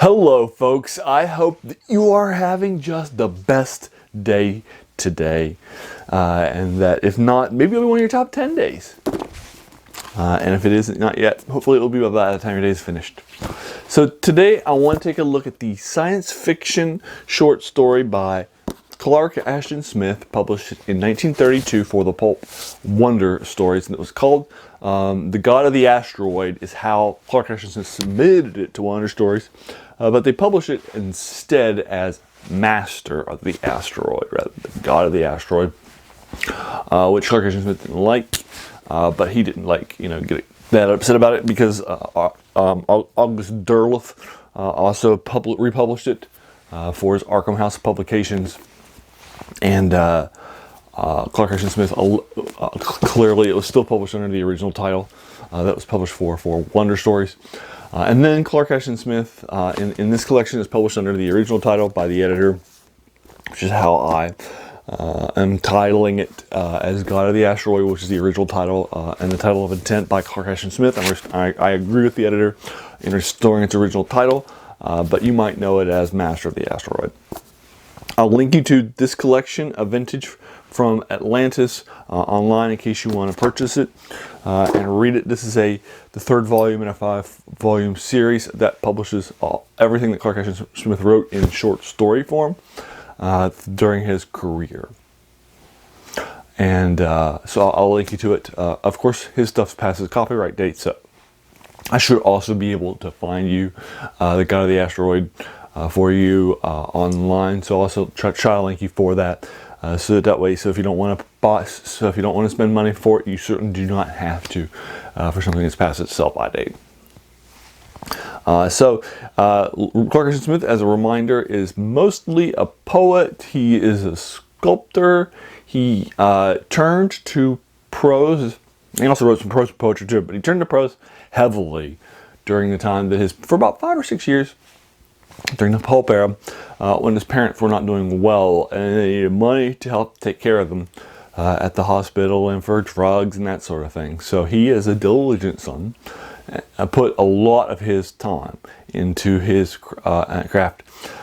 Hello, folks. I hope that you are having just the best day today. And that if not, maybe it'll be one of your top 10 days. And if it isn't, not yet, hopefully it'll be by the time your day is finished. So today I want to take a look at the science fiction short story by Clark Ashton Smith, published in 1932 for the pulp Wonder Stories, and it was called The God of the Asteroid is how Clark Ashton Smith submitted it to Wonder Stories, but they published it instead as Master of the Asteroid, rather than God of the Asteroid, which Clark Ashton Smith didn't like, but he didn't get that upset about it because August Derleth also republished it for his Arkham House publications. And Clark Ashton Smith, clearly it was still published under the original title that was published for Wonder Stories. And then Clark Ashton Smith, in this collection, is published under the original title by the editor, which is how I am titling it as God of the Asteroid, which is the original title, and the title of intent by Clark Ashton Smith. I agree with the editor in restoring its original title, but you might know it as Master of the Asteroid. I'll link you to this collection of vintage from Atlantis online in case you want to purchase it and read it. This is the third volume in a 5-volume series that publishes everything that Clark Ashton Smith wrote in short story form during his career. And so I'll link you to it. Of course, his stuff passes copyright date, so I should also be able to find you the God of the Asteroid for you online, so I'll also try to link you for that, so that way, so if you don't want to spend money for it, you certainly do not have to for something that's past its sell-by date. Clark Ashton Smith, as a reminder, is mostly a poet. He is a sculptor. He turned to prose. He also wrote some prose poetry too, but he turned to prose heavily during the time that for about 5 or 6 years during the pulp era, when his parents were not doing well and they needed money to help take care of them at the hospital and for drugs and that sort of thing. So he, is a diligent son, put a lot of his time into his craft.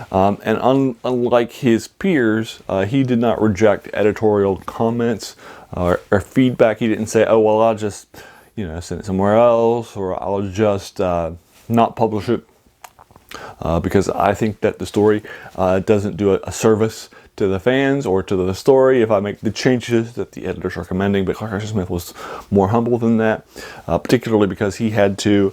And unlike his peers, he did not reject editorial comments or feedback. He didn't say, oh, well, I'll just send it somewhere else, or I'll just not publish it. Because I think that the story doesn't do a service to the fans or to the story if I make the changes that the editor's recommending. But Clark Ashton Smith was more humble than that, particularly because he had to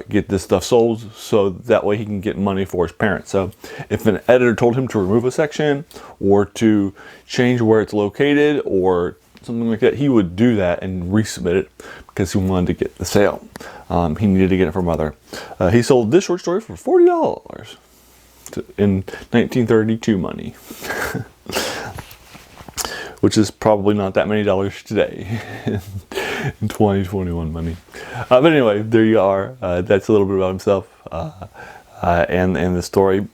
get this stuff sold so that way he can get money for his parents. So if an editor told him to remove a section or to change where it's located or something like that, he would do that and resubmit it because he wanted to get the sale. He needed to get it from other. He sold this short story for $40 in 1932 money, which is probably not that many dollars today in 2021 money. But anyway, there you are. That's a little bit about himself and the story.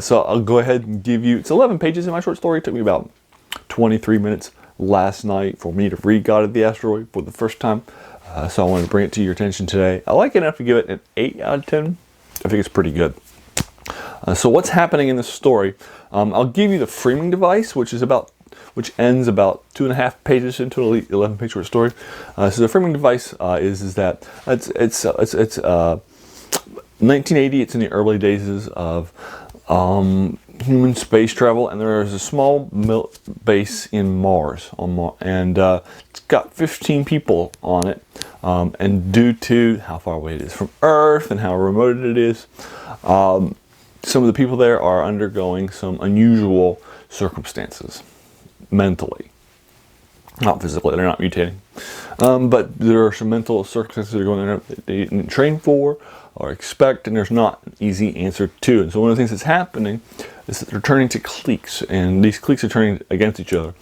So I'll go ahead and give you, it's 11 pages in my short story. It took me about 23 minutes last night for me to read God of the Asteroid for the first time. So I wanted to bring it to your attention today. I like it enough to give it an 8 out of 10. I think it's pretty good. So what's happening in this story? I'll give you the framing device, which ends about 2.5 pages into an 11-page short story. So the framing device is that it's 1980. It's in the early days of human space travel, and there is a small base in Mars, and it's got 15 people on it, and due to how far away it is from Earth and how remote it is, some of the people there are undergoing some unusual circumstances mentally, not physically. They're not mutating, but there are some mental circumstances that are going on that they didn't train for or expect, and there's not an easy answer to. And so one of the things that's happening is that they're turning to cliques, and these cliques are turning against each other.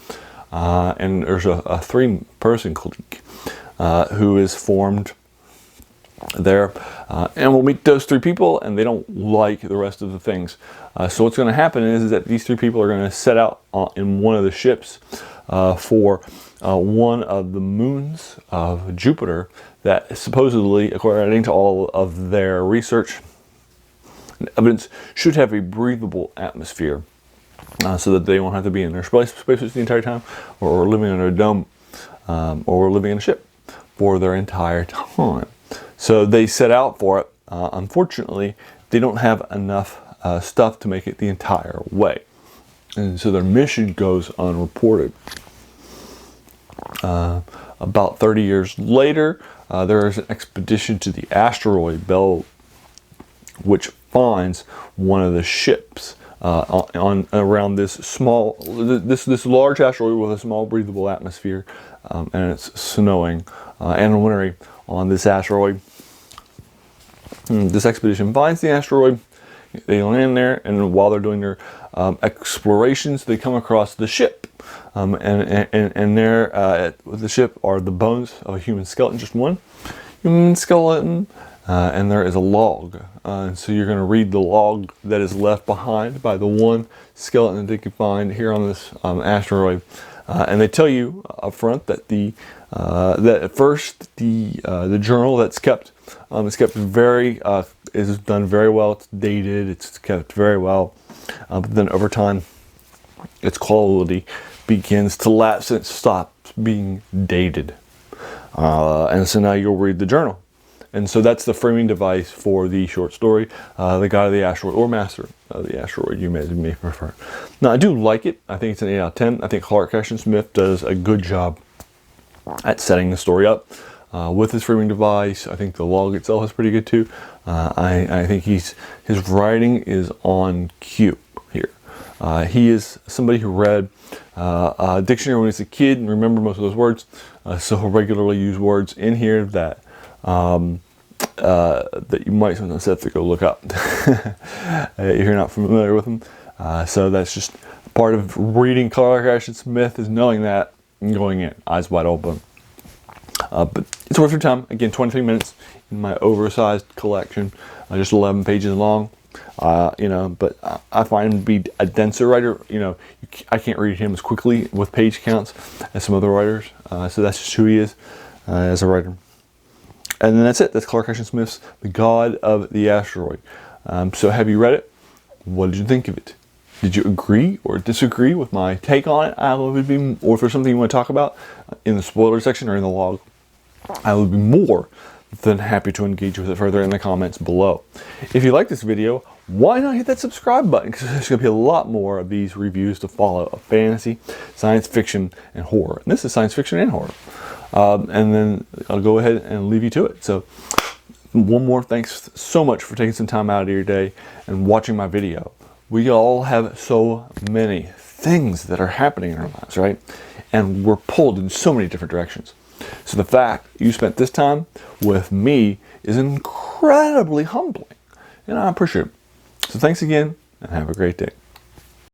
And there's a 3-person clique who is formed there, and we'll meet those 3 people, and they don't like the rest of the things. So what's going to happen is that these 3 people are going to set out in one of the ships for one of the moons of Jupiter that supposedly, according to all of their research, Evidence should have a breathable atmosphere, so that they won't have to be in their spacesuits the entire time, or living under a dome, or living in a ship for their entire time. So they set out for it. Unfortunately, they don't have enough stuff to make it the entire way. And so their mission goes unreported. About 30 years later, there is an expedition to the asteroid belt, which finds one of the ships around this large asteroid with a small breathable atmosphere, and it's snowing and wintry on this asteroid. This expedition finds the asteroid. They land there, and while they're doing their explorations, they come across the ship. And there with the ship are the bones of a human skeleton, just one human skeleton, and there is a log. And so you're going to read the log that is left behind by the one skeleton that they can find here on this asteroid. And they tell you up front that that at first the journal that's kept is kept is done very well. It's dated. It's kept very well. But then over time, its quality begins to lapse and it stops being dated. And so now you'll read the journal. And so that's the framing device for the short story, The God of the Asteroid, or Master of the Asteroid, you may prefer. Now, I do like it. I think it's an 8 out of 10. I think Clark Ashton Smith does a good job at setting the story up with his framing device. I think the log itself is pretty good too. I think his writing is on cue here. He is somebody who read a dictionary when he was a kid and remembered most of those words. So he'll regularly use words in here that that you might sometimes have to go look up if you're not familiar with them. So that's just part of reading Clark Ashton Smith, is knowing that and going in eyes wide open. But it's worth your time. Again, 23 minutes in my oversized collection, just 11 pages long. But I find him to be a denser writer. I can't read him as quickly with page counts as some other writers. So that's just who he is as a writer. And then that's it. That's Clark Ashton Smith's The God of the Asteroid. So have you read it? What did you think of it? Did you agree or disagree with my take on it? Or if there's something you want to talk about in the spoiler section or in the log, I would be more than happy to engage with it further in the comments below. If you like this video, why not hit that subscribe button? Because there's going to be a lot more of these reviews to follow of fantasy, science fiction, and horror. And this is science fiction and horror. And then I'll go ahead and leave you to it. So one more thanks so much for taking some time out of your day and watching my video. We all have so many things that are happening in our lives, right? And we're pulled in so many different directions. So the fact you spent this time with me is incredibly humbling, and I appreciate it. So thanks again, and have a great day.